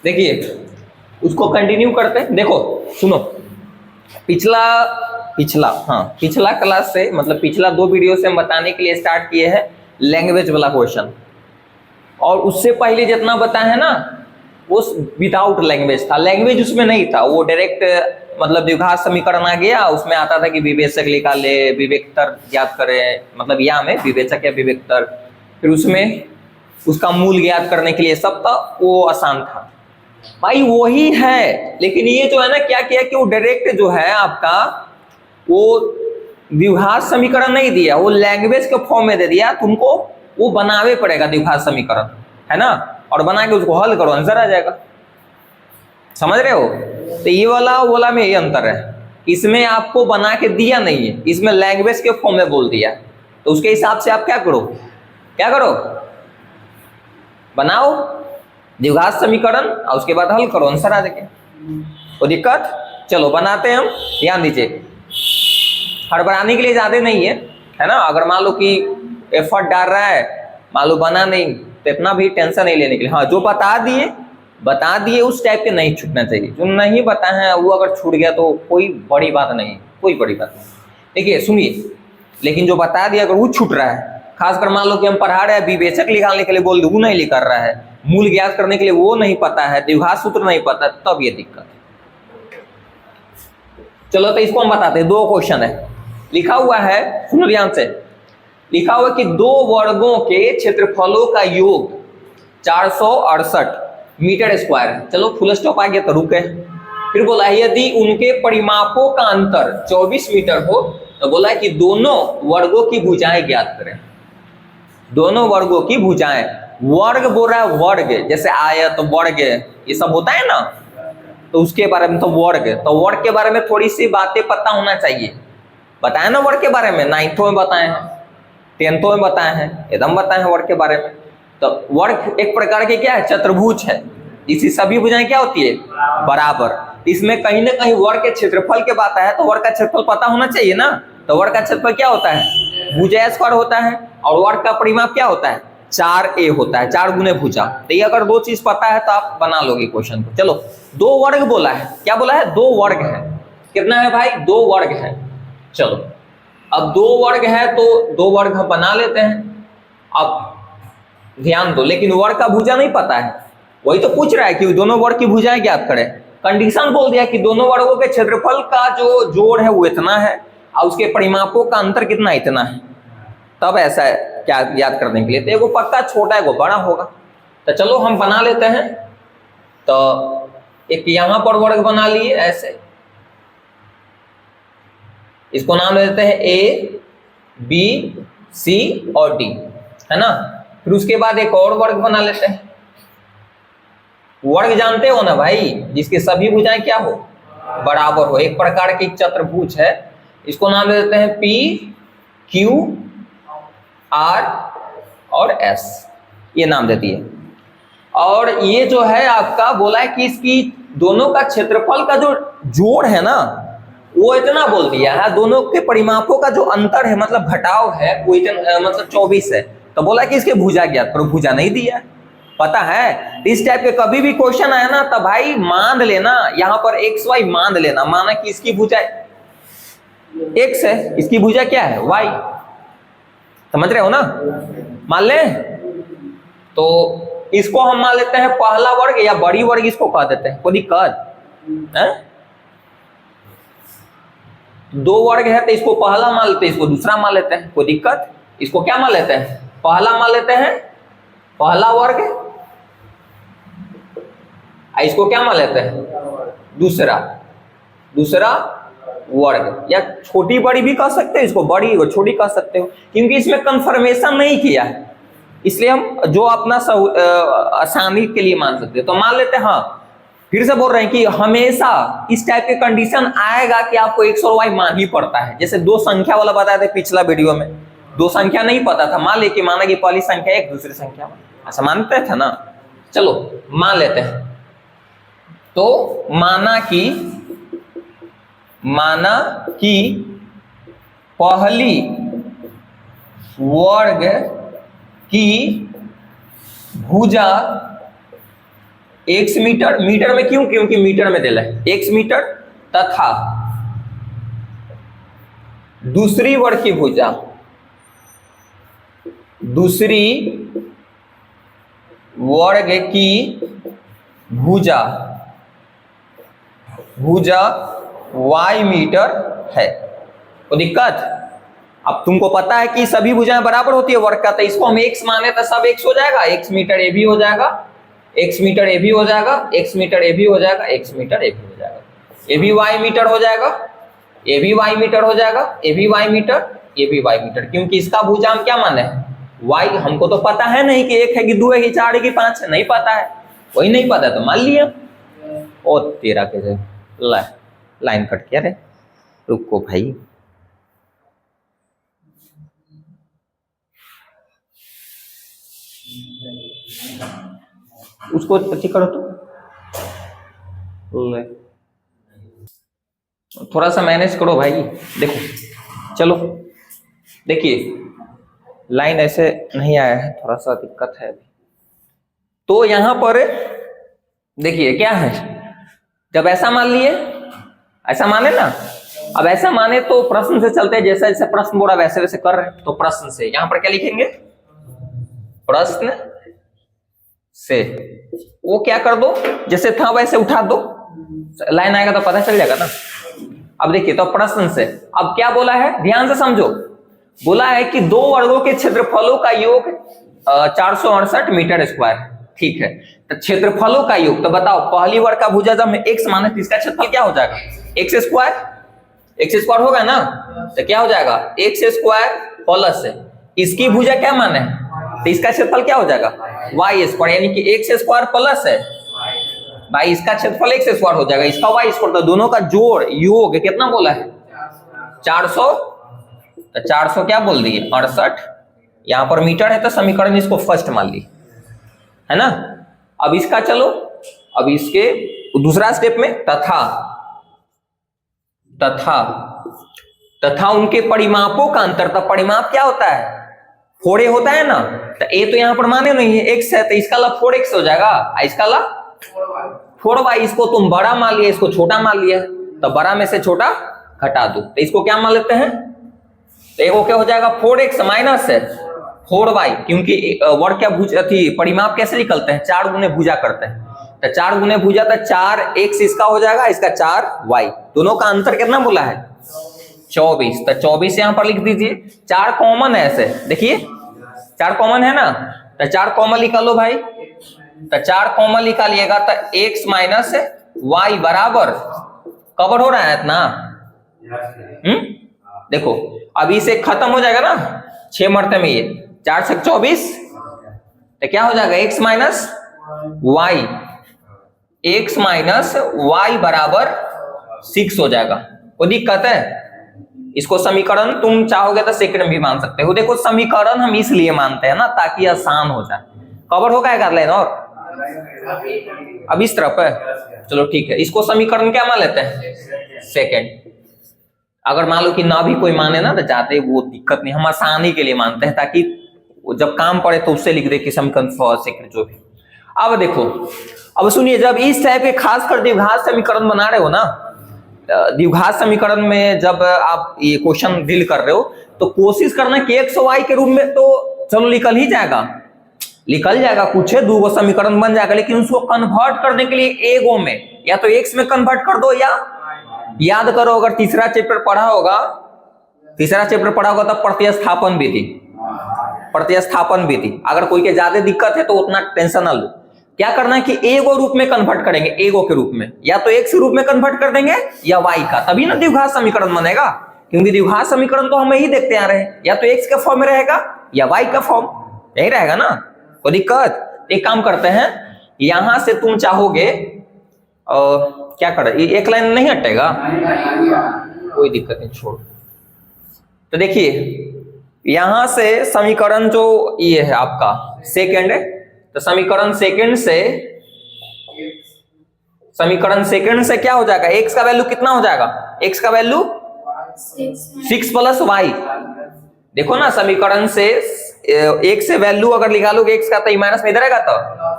देखिए उसको कंटिन्यू करते हैं। देखो सुनो, पिछला क्लास से मतलब पिछला 2 वीडियो से हम बताने के लिए स्टार्ट किए हैं लैंग्वेज वाला क्वेश्चन, और उससे पहले जितना बताया है ना वो विदाउट लैंग्वेज था। लैंग्वेज उसमें नहीं था, वो डायरेक्ट मतलब द्विघात समीकरण आ गया, उसमें आता था कि विवेचक निकाले, विवेकतर ज्ञात करें, मतलब या में विवेचक या विवेकतर, फिर उसमें उसका मूल ज्ञात करने के लिए सब था, वो आसान था भाई, वही है। लेकिन ये जो है ना क्या किया कि वो डायरेक्ट जो है आपका वो द्विघात समीकरण नहीं दिया, वो लैंग्वेज के फॉर्म में दे दिया, तुमको वो बनावे पड़ेगा द्विघात समीकरण, है ना, और बना के उसको हल करो, आंसर आ जाएगा। समझ रहे हो? तो ये वाला में ये अंतर है, इसमें आपको बना के दिया नहीं है, इसमें लैंग्वेज के फॉर्म में बोल दिया, तो उसके हिसाब से आप क्या करो, बनाओ द्विघात समीकरण और उसके बाद हल करो, आंसर आ जाएगा। कोई दिक्कत? चलो बनाते हैं हम। ध्यान दीजिए, हड़बड़ाने के लिए ज्यादा नहीं है ना। अगर मान लो कि एफर्ट डाल रहा है, मान लो बना नहीं, तो इतना भी टेंशन नहीं लेने के लिए। हाँ, जो बता दिए उस टाइप के नहीं छूटना चाहिए, जो नहीं बताए हैं वो अगर छूट गया तो कोई बड़ी बात नहीं, कोई बड़ी बात नहीं। देखिए सुनिए, लेकिन जो बता दिया अगर वो छूट रहा है, खासकर मान लो कि हम पढ़ा रहे हैं, विवेचक निकालने के लिए बोल दो, वो नहीं लिख रहा है, मूल ज्ञात करने के लिए वो नहीं पता है, द्विघात सूत्र नहीं पता, तब ये दिक्कत है। चलो तो इसको हम बताते हैं। 2 क्वेश्चन है, लिखा हुआ है, सुनो ध्यान से, लिखा हुआ कि 2 वर्गों के क्षेत्रफलों का योग 468 मीटर स्क्वायर है। चलो फुल स्टॉप आ गया तो रुके। फिर बोला है यदि उनके परिमापों का अंतर 24 मीटर हो, तो बोला है कि दोनों वर्गों की भुजाएं ज्ञात करें। दोनों वर्गों की भुजाएं, वर्ग बोल रहा है, वर्ग जैसे आयत, वर्ग ये सब होता है ना, तो उसके बारे में, तो वर्ग के बारे में थोड़ी सी बातें पता होना चाहिए। बताया ना वर्ग के बारे में, 9th में बताए हैं, 10th में बताए हैं, एकदम बताए हैं वर्ग के बारे में। तो वर्ग एक प्रकार के क्या है, चतुर्भुज है, इसी सभी भुजाएं क्या होती है, बराबर। इसमें कहीं ना कहीं वर्ग के क्षेत्रफल के बात है, तो वर्ग का क्षेत्रफल पता होना चाहिए ना। तो वर्ग का क्षेत्रफल क्या होता है, भुजा स्क्वायर होता है, और वर्ग का परिमाप क्या होता है, 4a होता है, 4 गुने भुजा। तो ये अगर 2 चीज पता है तो आप बना लोगे क्वेश्चन को। चलो 2 वर्ग बोला है, क्या बोला है, 2 वर्ग है। कितना है भाई, 2 वर्ग है। चलो अब 2 वर्ग है तो 2 वर्ग हम बना लेते हैं। अब ध्यान दो, लेकिन वर्ग का भुजा नहीं पता है, वही तो पूछ रहा है कि दोनों वर्ग की भुजाएं ज्ञात करें। कंडीशन बोल दिया कि दोनों वर्गों के क्षेत्रफल का जो जोड़ है वो इतना है, और उसके परिमापों का अंतर कितना, इतना है, तब ऐसा है क्या याद करने के लिए। तो एगो पक्का छोटा है, एगो बड़ा होगा। तो चलो हम बना लेते हैं। तो एक यहां पर वर्ग बना लिए ऐसे, इसको नाम देते हैं A, B, C और D, है ना। फिर उसके बाद एक और वर्ग बना लेते हैं। वर्ग जानते हो ना भाई, जिसके सभी भुजाएं क्या हो, बराबर हो, एक प्रकार की चतुर्भुज है। इसको नाम देते हैं P, Q, R और S, ये नाम देती है। और ये जो है आपका बोला है कि इसकी दोनों का क्षेत्रफल का जो जोड़ है ना वो इतना बोल दिया है, दोनों के परिमापों का जो अंतर है मतलब घटाव है वो इतना मतलब 24 है। तो बोला कि इसके भुजा ज्ञात करो, भुजा नहीं दिया, पता है। इस टाइप के कभी भी क्वेश्चन आया ना तब भाई मान लेना, यहाँ पर एक्स वाई मान लेना, माना कि इसकी भुजा x है, इसकी भुजा क्या है, y, समझ रहे हो ना। मान ले तो इसको हम मान लेते हैं पहला वर्ग या बड़ी वर्ग इसको कह देते हैं, कोई दिक्कत है। 2 वर्ग है तो इसको पहला मान लेते हैं, इसको दूसरा मान लेते हैं, कोई दिक्कत। इसको क्या मान लेते हैं, पहला मान लेते हैं, पहला वर्ग, इसको क्या मान लेते हैं, दूसरा वर्ग, या छोटी बड़ी भी कह सकते हो, इसको बड़ी और छोटी कह सकते हो, क्योंकि इसमें कंफर्मेशन नहीं किया है, इसलिए हम जो अपना आसानी के लिए मान सकते हैं। तो मान लेते हैं, हाँ फिर से बोल रहे हैं कि हमेशा इस टाइप के कंडीशन आएगा कि आपको x और y मान ही पड़ता है। जैसे 2 संख्या वाला बताया था पिछला वीडियो में, 2 संख्या नहीं पता था, मान लेके माना कि पहली संख्या 1, दूसरी संख्या 1, ऐसा मानते थे ना। चलो मान लेते हैं। तो माना कि पहली वर्ग की भुजा x मीटर, मीटर में क्यों, क्योंकि मीटर में दिला है x मीटर, तथा दूसरी वर्ग की भुजा, दूसरी वर्ग की भुजा, भुजा y मीटर है। तो दिक्कत, अब तुमको पता है कि सभी भुजाएं बराबर होती है वर्ग का, तो इसको हम x माने तो सब x हो जाएगा, x मीटर ए भी हो जाएगा, x मीटर ए भी हो जाएगा, x मीटर ए भी हो जाएगा, x मीटर ए भी हो जाएगा, ए भी y मीटर हो जाएगा, ए भी y मीटर हो जाएगा, ए भी y मीटर, ए भी y मीटर, क्योंकि इसका भुजा हम क्या माने हैं y। हमको तो पता है नहीं कि 1 है कि 2 है कि 4 है कि 5 है, नहीं पता है, वही नहीं पता तो मान लिया। ओ तेरा कैसे लाइन कट किया रे, रुको भाई, उसको ठीक करो तो, थोड़ा सा मैनेज करो भाई। देखो चलो, देखिए लाइन ऐसे नहीं आया है, थोड़ा सा दिक्कत है। तो यहां पर देखिए क्या है, जब ऐसा मान लिए, ऐसा माने ना, अब ऐसा माने तो प्रश्न से चलते हैं, जैसा जैसे प्रश्न बोला वैसे वैसे कर रहे हैं। तो प्रश्न से यहां पर क्या लिखेंगे, प्रश्न से वो क्या कर दो, जैसे था वैसे उठा दो, लाइन आएगा तो पता चल जाएगा ना। अब देखिए, तो प्रश्न से अब क्या बोला है, ध्यान से समझो, बोला है कि दो वर्गों के क्षेत्रफलों का योग 468 मीटर स्क्वायर, ठीक है। तो क्षेत्रफलों का योग, तो बताओ पहली वर्ग का भुजा जब x माने तो इसका क्षेत्रफल क्या हो जाएगा, x स्क्वायर, x स्क्वायर होगा ना, तो क्या हो जाएगा x स्क्वायर प्लस इसकी भुजा क्या माने, तो इसका क्षेत्रफल क्या हो जाएगा y स्क्वायर, यानी कि x स्क्वायर प्लस है भाई इसका क्षेत्रफल x स्क्वायर हो जाएगा, इसका y स्क्वायर, तो दोनों का जोड़ योग कितना बोला है 400, तो 400 क्या बोल दिए 68, यहां पर मीटर है तो समीकरण इसको फर्स्ट मान ली है ना। अब इसका चलो, अब इसके दूसरा स्टेप में तथा, तथा तथा उनके परिमापों का अंतर, तो परिमाप क्या होता है, फोड़े होता है ना, तो ए तो यहां पर माने नहीं है x है, तो इसका ला 4x हो जाएगा, इसका ला 4y, इसको तुम बड़ा मान लिया, इसको छोटा मान लिया, तो बड़ा में से छोटा घटा दो, तो इसको क्या मान लेते हैं, तो एक क्या हो जाएगा 4x माइनस है 4y, क्योंकि वर्ग क्या भुजा थी, परिमाप कैसे निकलते हैं 4 गुने भुजा करते हैं, तो 4 गुने भुजा, तो 4x इसका हो जाएगा, इसका 4y, दोनों का अंतर कितना बोला है 24, तो 24 यहां पर लिख दीजिए, 4 कॉमन है ऐसे, देखिए 4 कॉमन है ना, तो 4 कॉमन निकालो भाई, तो 4 कॉमन निकालिएगा तो x माइनस y बराबर कवर हो रहा है इतना, देखो अभी से खत्म हो जाएगा ना 6 मरते में, ये 4 से 24, तो क्या हो जाएगा x minus y, x minus y बराबर 6 हो जाएगा। कोई दिक्कत है, इसको समीकरण तुम चाहोगे तो सेकंड भी मान सकते हो। देखो समीकरण हम इसलिए मानते हैं ना ताकि आसान हो जाए, कवर होगा एक लाइन और, अब इस तरफ है, चलो ठीक है, इसको समीकरण क्या मान लेते हैं सेकंड। अगर मान लो कि ना भी कोई माने ना तो जाते वो दिक्कत नहीं, हम आसानी के लिए मानते हैं ताकि जब काम पड़े तो उससे लिख दे कि समीकरण सेकंड जो भी। अब देखो, अब सुनिए, जब इस टाइप के खासकर द्विघात समीकरण बना रहे हो ना, द्विघात समीकरण में जब आप ये क्वेश्चन डील कर रहे हो तो कोशिश करना कि x और y के रूप में तो चलो निकल ही जाएगा, निकल जाएगा, कुछ है 2 समीकरण बन जाएगा, लेकिन उसको कन्वर्ट करने के लिए एगो में या तो x में कन्वर्ट कर दो, या याद करो अगर तीसरा चैप्टर पढ़ा होगा, तब प्रतिस्थापन विधि, प्रतिस्थापन विधि, अगर कोई के ज्यादा दिक्कत है तो उतना टेंशन ना लो। क्या करना है कि एगो रूप में कन्वर्ट करेंगे, एगो के रूप में, या तो x रूप में कन्वर्ट कर देंगे या y का, तभी ना द्विघात समीकरण बनेगा, क्योंकि द्विघात समीकरण तो हम यही देखते आ रहे हैं, या तो x का फॉर्म में रहेगा या y का फॉर्म, यही रहेगा ना, कोई दिक्कत। एक काम करते हैं, यहां से तुम चाहोगे क्या कर, एक लाइन नहीं हटेगा, कोई दिक्कत नहीं, छोड़। तो देखिए यहां से समीकरण जो ये है आपका सेकंड, तो समीकरण सेकंड से क्या हो जाएगा, x का वैल्यू कितना हो जाएगा, x का वैल्यू 6 प्लस y, देखो ना समीकरण से एक से वैल्यू अगर निकालोगे एक्स का तो माइनस में इधर आएगा तो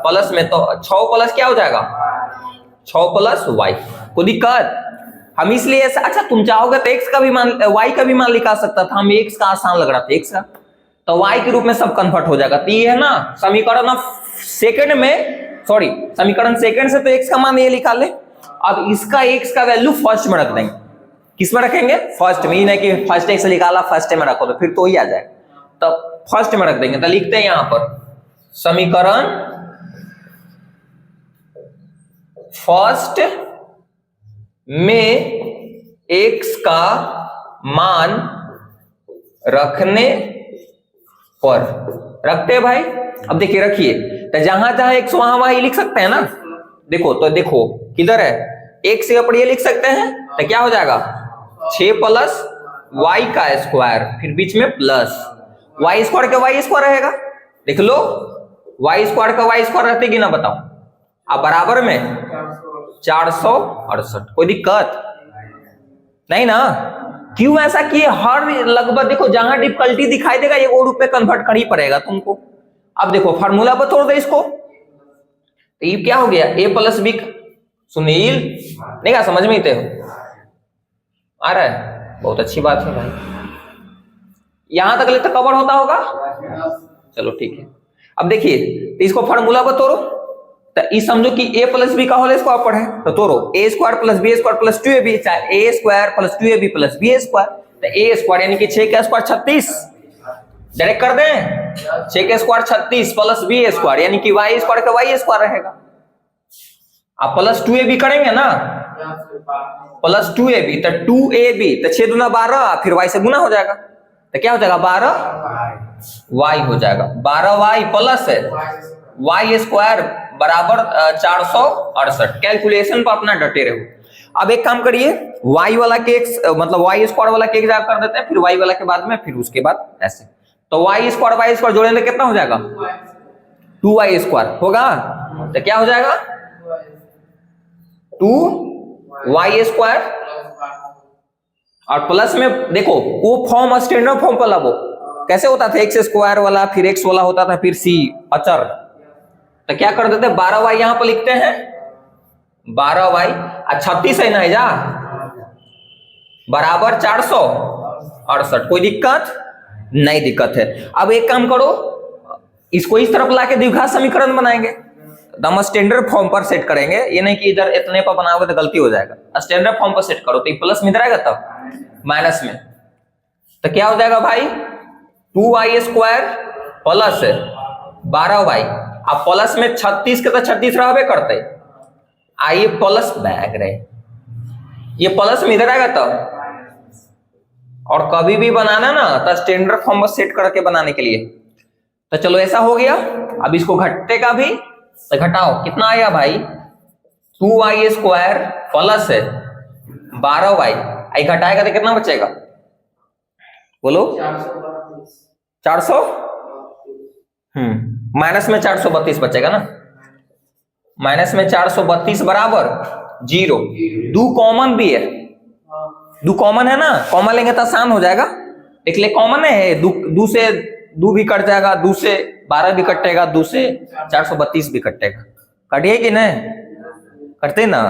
प्लस में, तो 6 प्लस क्या हो जाएगा 6 प्लस वाई। कोई दिक्कत? हम इसलिए ऐसा, अच्छा तुम चाहोगे तो एक्स का भी मान वाई का भी मान लिखा सकता था, हम एक्स का आसान लग रहा था एक्स का, तो वाई के रूप में सब कन्वर्ट हो जाएगा। तो ये है ना समीकरण सेकंड में, सॉरी समीकरण सेकंड से तो एक्स का मान ये लिखा ले। अब इसका एक्स का वैल्यू फर्स्ट में रख देंगे। किस में रखेंगे? फर्स्ट में। ही नहीं कि फर्स्ट एक्स निकाला फर्स्ट में रखो तो फिर तो ही आ जाएगा, तो फर्स्ट में रख देंगे। तो लिखते हैं यहां पर समीकरण फर्स्ट में x का मान रखने पर, रखते हैं भाई। अब देखिए रखिए, तो जहां जहां x वहां वहां लिख सकते हैं ना। देखो तो देखो किधर है x से ये लिख सकते हैं, तो क्या हो जाएगा 6 प्लस y का स्क्वायर, फिर बीच में प्लस y स्क्वायर का y स्क्वायर रहेगा। देख लो y स्क्वायर का y स्क्वायर रहते कि ना बताओ। अब बराबर में 468। कोई दिक्कत नहीं ना? क्यों ऐसा किए? हर लगभग देखो जहां डिफिकल्टी दिखाई देगा ये रूप में कन्वर्ट कर ही पड़ेगा तुमको। अब देखो फार्मूला पर तोड़ दे इसको, तो ये क्या हो गया a प्लस बी। सुनील नहीं क्या समझ में ही थे आ रहा है? बहुत अच्छी बात है भाई, यहां तक ले तो कवर होता होगा। चलो ठीक है। अब देखिए तो इसको फार्मूला पर तोड़ो, तो ये समझो कि a प्लस बी का होल स्क्वायर पर है, तो तोड़ो a square plus B square plus 2ab, चाहे a square plus 2ab plus b square, तो a स्क्वायर यानी कि 6 का स्क्वायर 36, डायरेक्ट कर दें 6 का स्क्वायर 36 प्लस b स्क्वायर यानी कि y स्क्वायर का y स्क्वायर रहेगा। आप प्लस 2ab करेंगे ना, प्लस 2ab तो 2ab तो 6 दूना 12, फिर y से गुना हो जाएगा, तो क्या हो जाएगा 12y हो जाएगा। 12y प्लस y स्क्वायर बराबर 468। कैलकुलेशन पर अपना डटे रहो। अब एक काम करिए, y वाला के x मतलब y स्क्वायर वाला के x कर देते हैं, फिर y वाला के बाद में, फिर उसके बाद ऐसे, तो y स्क्वायर जोड़ेंगे कितना हो जाएगा 2y स्क्वायर होगा, तो क्या हो जाएगा 2y स्क्वायर, और प्लस में देखो वो फॉर्म स्टैंडर्ड फॉर्म पर लाओ। कैसे होता था x स्क्वायर वाला, फिर x वाला होता था, फिर c अचर, तो क्या कर देते 12y यहां पर लिखते हैं 12y 36 है ना जा बराबर 468। कोई दिक्कत नहीं? दिक्कत है। अब एक काम करो, इसको इस तरफ लाके द्विघात समीकरण बनाएंगे, दम स्टैंडर्ड फॉर्म पर सेट करेंगे। ये नहीं कि इधर इतने पर बनाओगे तो गलती हो जाएगा। स्टैंडर्ड फॉर्म पर सेट करो तो प्लस में इधर आएगा तब माइनस में, तो क्या हो जाएगा भाई 2y स्क्वायर प्लस 12y, अब प्लस में 36 के तो 36 रहबे करते, आइए प्लस बैग रहे, ये प्लस में इधर आएगा तब। और कभी भी बनाना ना तो स्टैंडर्ड फॉर्म में सेट करके बनाने के लिए, तो चलो ऐसा हो गया। अब इसको घटते का भी तो घटाओ, कितना आया भाई 2y स्क्वायर प्लस 12y, आई घटाएगा तो कितना बचेगा बोलो 400, माइनस में 432 बचेगा ना, माइनस में 432 बराबर 0। दो कॉमन भी है, दो कॉमन है ना, कॉमन लेंगे तो आसान हो जाएगा। देख ले कॉमन है, दो से 2 भी कट जाएगा, 2 से 12 भी कटेगा, 2 से 432 भी कटेगा। कटिए कि नहीं? कटते ना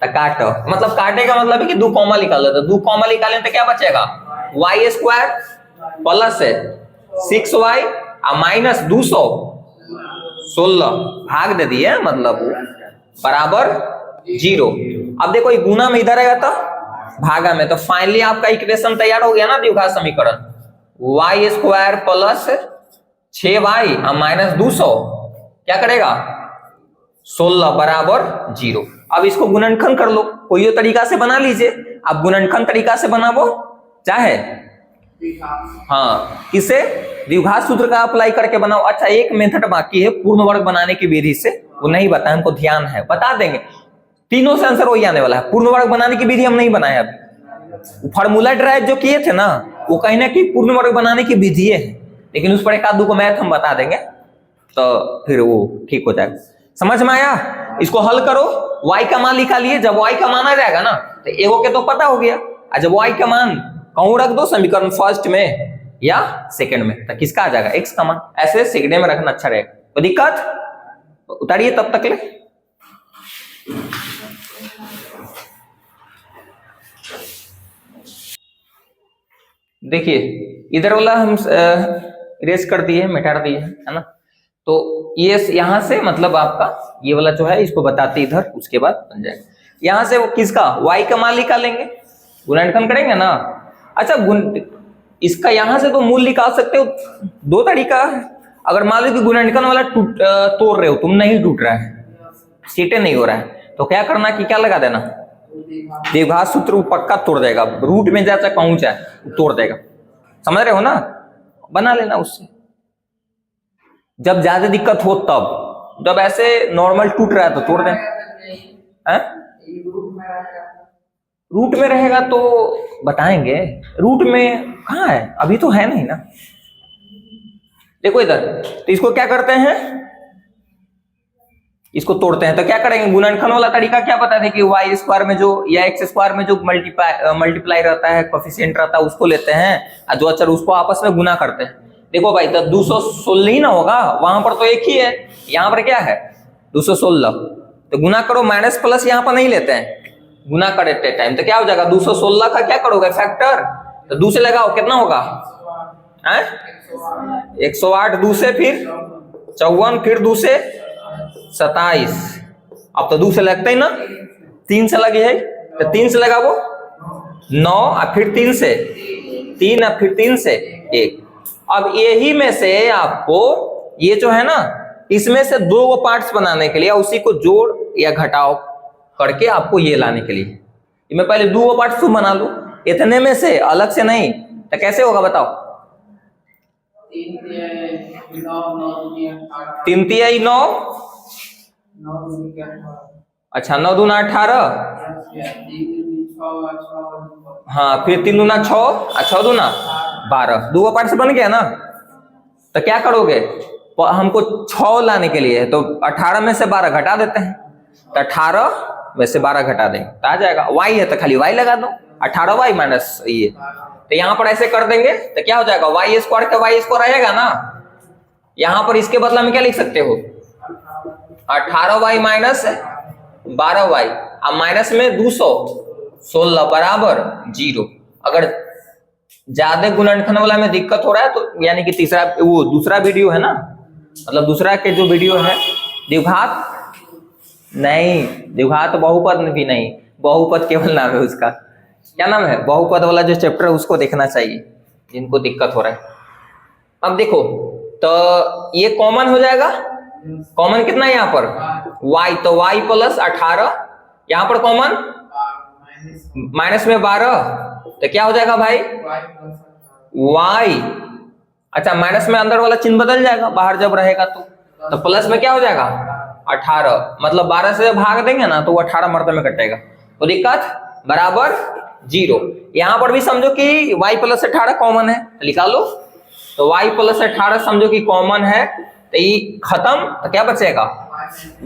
तो काटो, मतलब काटे का मतलब है कि 2 कॉमा निकाल लेते, 2 कॉमा निकालें तो क्या बचेगा y square plus 6y minus 216 भाग दे दिए, मतलब बराबर 0। अब देखो ये गुना में इधर आएगा तो भागा में, तो फाइनली आपका इक्वेशन तैयार हो गया ना द्विघात समीकरण, y square plus 6y minus 200 क्या करेगा 16 बराबर 0। अब इसको गुणनखंड कर लो, कोई तरीका से बना लीजिए। अब गुणनखंड तरीका से बनाओ चाहे हाँ किसे द्विघात सूत्र का अप्लाई करके बनाओ। अच्छा एक मेथड बाकी है पूर्ण वर्ग बनाने की विधि से, वो नहीं बताया हमको, ध्यान है बता देंगे, तीनों से आंसर वही आने वाला है। पूर्ण वर्ग बनाने की विधि हम नहीं बनाए अभी, फॉर्मूला ड्राइव जो किए थे ना वो कहीं ना कहीं पूर्ण वर्ग बनाने की विधि है, लेकिन उस पर एक आध दो को मैथ हम बता देंगे तो फिर वो ठीक हो जाएगा। समझ में आया? इसको हल करो, y का मान निकालिए, जब y का मान आ जाएगा ना तो एगो के तो पता हो गया, और जब y का मान कहूं रख दो समीकरण फर्स्ट में, या सेकंड में, तो किसका आ जाएगा x का मान। ऐसे सेकंड में रखना अच्छा रहेगा। कोई दिक्कत? उतारिए तब तक ले। देखिए इधर वाला हम इरेज कर दिए, मिटा दिए, है ना। तो ये यहां से मतलब आपका ये वाला जो है इसको बताते इधर, उसके बाद बन जाएगा। यहां से वो किसका y का मान निकालेंगे, गुणनखंड करेंगे ना। अच्छा इसका यहां से तो मूल निकाल सकते हो, दो तरीका है। अगर मान लो कि गुणनखंड वाला तोड़ रहे हो तुम, नहीं टूट रहा है, सीटे नहीं हो रहा है, तो क्या करना कि क्या लगा देना, द्विघात सूत्र, वो पक्का तोड़ देगा, रूट में जाए चाहे कहूं जाए तोड़ देगा। समझ रहे हो ना, बना लेना उससे। जब ज्यादा दिक्कत हो तब, जब ऐसे नॉर्मल टूट रहा है तो तोड़ दें। रूट में रहेगा तो बताएंगे, रूट में कहाँ है, अभी तो है नहीं ना। देखो इधर, तो इसको क्या करते हैं, इसको तोड़ते हैं। तो क्या करेंगे, गुणनखंड वाला तरीका क्या बताते हैं कि वाई स्क्वायर में जो या एक्स स्क्वायर में जो मल्टीप्लाई रहता है, कोफिशिएंट रहता है, उसको लेते हैं और जो अचर उसको आपस में गुना करते हैं। देखो भाई, तो 216 ही ना होगा, वहां पर तो एक ही है, यहाँ पर क्या है 216, तो गुना करो, माइनस प्लस यहाँ पर नहीं लेते हैं, गुना करते टाइम तो क्या हो जाएगा 216 का क्या करोगे फैक्टर, तो 2 से लगाओ, कितना होगा 108, 2 से फिर 54, फिर 2 से 27। अब तो 2 से लगता ही ना, 3 से लगे है, तो 3 से लगाओ 9, और फिर 3 से 3, और फिर 3 से 1। अब यही में से आपको ये जो है ना, इसमें से 2 पार्ट्स बनाने के लिए, उसी को जोड़ या घटाओ करके आपको ये लाने के लिए, मैं पहले 2 पार्ट्स तुम बना लू, इतने में से अलग से नहीं, तो कैसे होगा बताओ। 3 तिहाई 9, अच्छा 9 दूना 18, हाँ फिर 3 दूना 6, और 6 दूना 12, 2 पार्ट से बन गया ना। तो क्या करोगे, हमको 6 लाने के लिए, तो 18 में से 12 घटा देते हैं, तो 18 में से 12 घटा देंगे तो आ जाएगा। y है तो खाली y लगा दो, 18y माइनस ये, तो यहाँ पर ऐसे कर देंगे तो क्या हो जाएगा, वाई स्क्वायर का वाई स्क्वायर आएगा ना। यहाँ पर इसके बदला में क्या लिख सकते हो, 18y माइनस 12y, अब माइनस में 216 बराबर 0। अगर ज्यादा गुणनखंड वाला में दिक्कत हो रहा है तो यानी कि तीसरा वो दूसरा वीडियो है ना, मतलब दूसरा के जो वीडियो है, द्विघात नहीं, द्विघात बहुपद भी नहीं, बहुपद केवल नाम है उसका, क्या नाम है, बहुपद वाला जो चैप्टर है उसको देखना चाहिए जिनको दिक्कत हो रहा है। अब देखो तो ये कॉमन हो जाएगा, कॉमन कितना है यहाँ पर y, तो y प्लस 18, यहाँ पर कॉमन माइनस में 12, तो क्या हो जाएगा भाई y, अच्छा माइनस में अंदर वाला चिन्ह बदल जाएगा बाहर जब रहेगा, तो प्लस में क्या हो जाएगा 18, मतलब 12 से भाग देंगे ना तो वो 18 मर्तबे में कटेगा, तो दिक्कत बराबर 0। यहाँ पर भी समझो कि y प्लस 18 कॉमन है, लिखा लो, तो y प्लस 18 समझो कि कॉमन है, तो ये खत्म, तो क्या बचेगा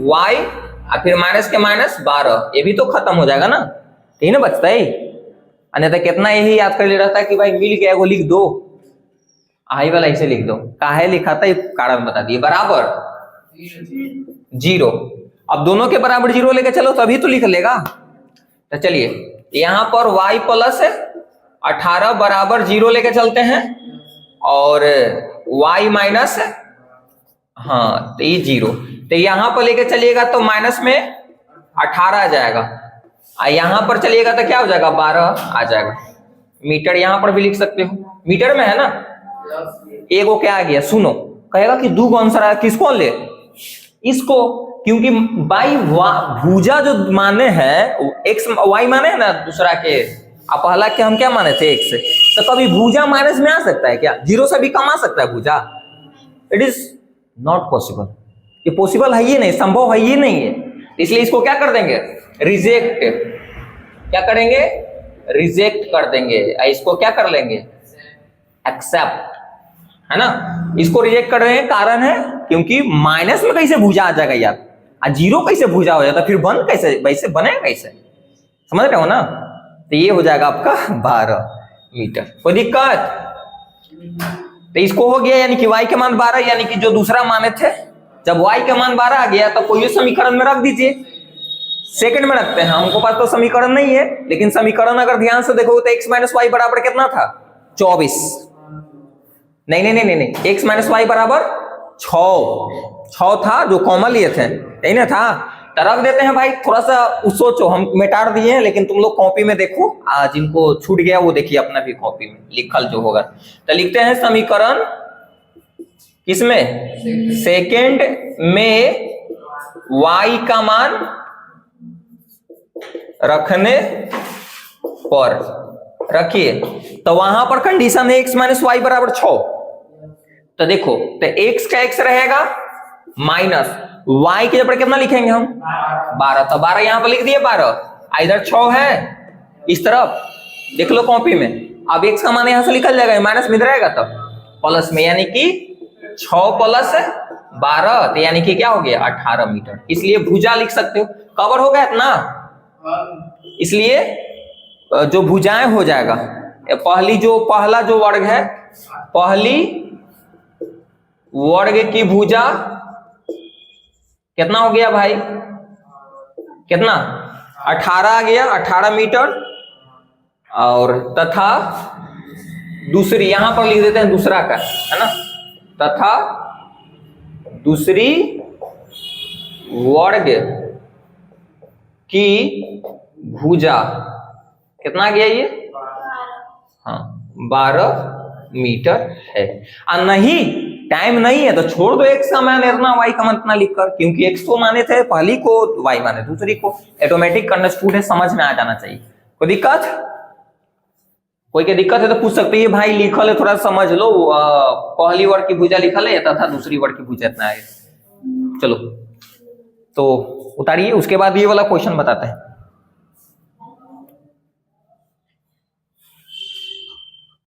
y, और फिर माइनस के माइनस 12, ये भी तो खत्म हो जाएगा ना, यही ना बचता है। अन्यथा कितना यही याद कर ले रहता है कि भाई मिल गया, वो लिख दो, आई वाला इसे लिख दो, काहे लिखा था ये कारण बता दिए, बराबर 0। अब दोनों के बराबर 0 लेके चलो तभी तो लिख लेगा। तो चलिए यहाँ पर y प्लस 18 बराबर 0 लेके चलते हैं, और y माइनस, हाँ तो ये 0, तो यहाँ पर लेके चलिएगा तो माइनस में 18 आ जाएगा, और यहाँ पर चलिएगा तो क्या हो जाएगा 12 आ जाएगा। मीटर यहाँ पर भी लिख सकते हो, मीटर में है ना। एक वो क्या आ गया, सुनो, कहेगा कि 2 आंसर आया, किसको ले, इसको, क्योंकि बाई भुजा जो माने हैं एक्स वाई माने है ना दूसरा के, अब पहला के हम क्या माने थे एक्स, तो कभी भुजा माइनस में आ सकता है क्या, 0 से भी कम आ सकता है भुजा, इट इज नॉट पॉसिबल, ये पॉसिबल है ही नहीं, संभव है ही नहीं है, इसलिए इसको क्या कर देंगे रिजेक्ट, क्या करेंगे रिजेक्ट कर देंगे, इसको क्या कर लेंगे एक्सेप्ट, है ना। इसको रिजेक्ट कर रहे हैं, कारण है क्योंकि माइनस में कैसे भुजा आ जाएगा यार, 0 कैसे भुजा हो जाता, फिर बन कैसे, वैसे बनेगा कैसे, समझ रहे हो ना। तो ये हो जाएगा आपका 12 मीटर, कोई दिक्कत, तो इसको हो गया, यानी कि y के मान 12, यानी कि जो दूसरा माने थे, जब y के मान 12 आ गया तो कोई समीकरण में रख दीजिए। सेकंड में रखते हैं, हमको पास तो समीकरण नहीं है, लेकिन समीकरण अगर ध्यान से देखो तो x माइनस वाई बराबर कितना था, 24। नहीं नहीं नहीं नहीं, x माइनस वाई बराबर 6 था, जो कॉमन लिए थे, यही ना था। तो रख देते हैं भाई, थोड़ा सा सोचो, हम मिटार दिए हैं, लेकिन तुम लोग कॉपी में देखो, जिनको छूट गया वो देखिए अपना भी कॉपी में लिखल जो होगा। तो लिखते हैं समीकरण किसमें, सेकंड में y का मान रखने पर रखिए, तो वहां पर कंडीशन है x माइनस वाई बराबर 6। तो देखो, तो x का x रहेगा माइनस y के ऊपर कितना लिखेंगे हम, 12। तो 12 यहां पर लिख दिए, 12 इधर 6 है इस तरफ, देख लो कॉपी में। अब x का मान यहां से निकल जाएगा, माइनस में रहेगा तब प्लस में, यानी कि 6 प्लस 12, तो यानी कि क्या हो गया, 18 मीटर। इसलिए भुजा लिख सकते हो, कवर हो गया इतना, इसलिए जो भुजाएं हो जाएगा, पहला जो वर्ग है, पहली वर्ग की भुजा कितना हो गया भाई, कितना, 18 आ गया, 18 मीटर। और तथा दूसरी यहां पर लिख देते हैं दूसरा का, है ना, तथा दूसरी वर्ग की भुजा कितना गया ये, हाँ 12 मीटर है। नहीं, टाइम नहीं है तो छोड़ दो, x का मान इतना, y का मान इतना लिखकर, क्योंकि x को माने थे पहली को, y माने दूसरी को। ऑटोमेटिक अंडरस्टूड है, समझ में आ जाना चाहिए। कोई दिक्कत, कोई के दिक्कत है तो पूछ सकते हैं, भाई लिखल है थोड़ा समझ लो, पहली वर्ग की भुजा लिखल है तथा दूसरी वर्ग की भुजा इतना है। चलो तो उतारिए, उसके बाद ये वाला क्वेश्चन बताते हैं।